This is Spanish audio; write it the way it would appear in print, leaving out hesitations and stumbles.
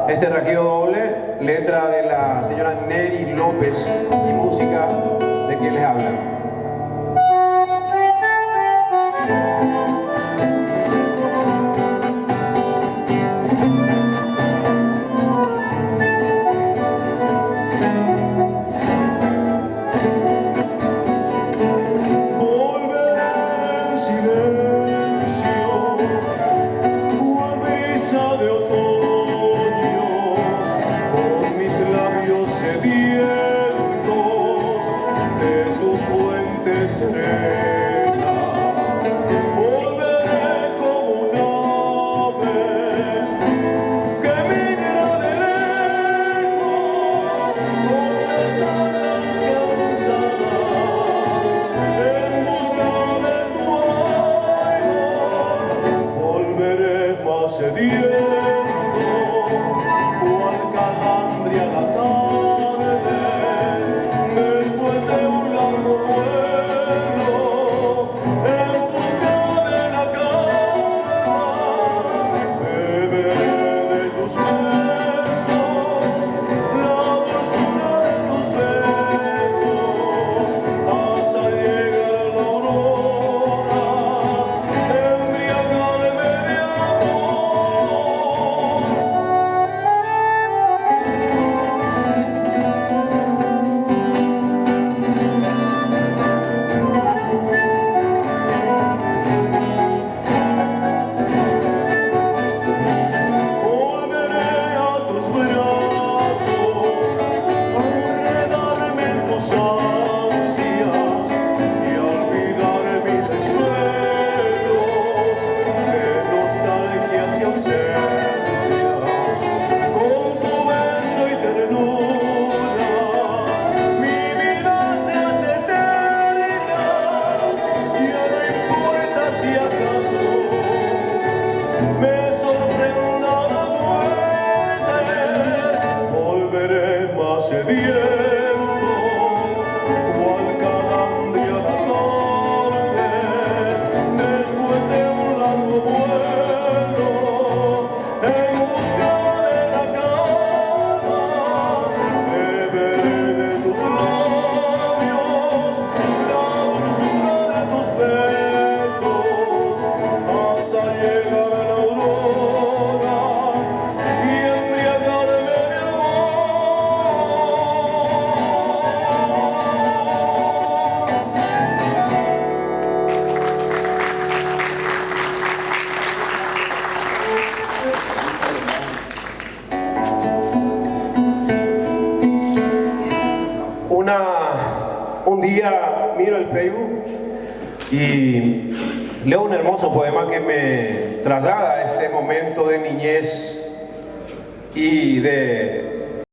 este raqueo doble, letra de la señora Neri López y música de quien les habla. Un día miro el Facebook y leo un hermoso poema que me traslada a ese momento de niñez y de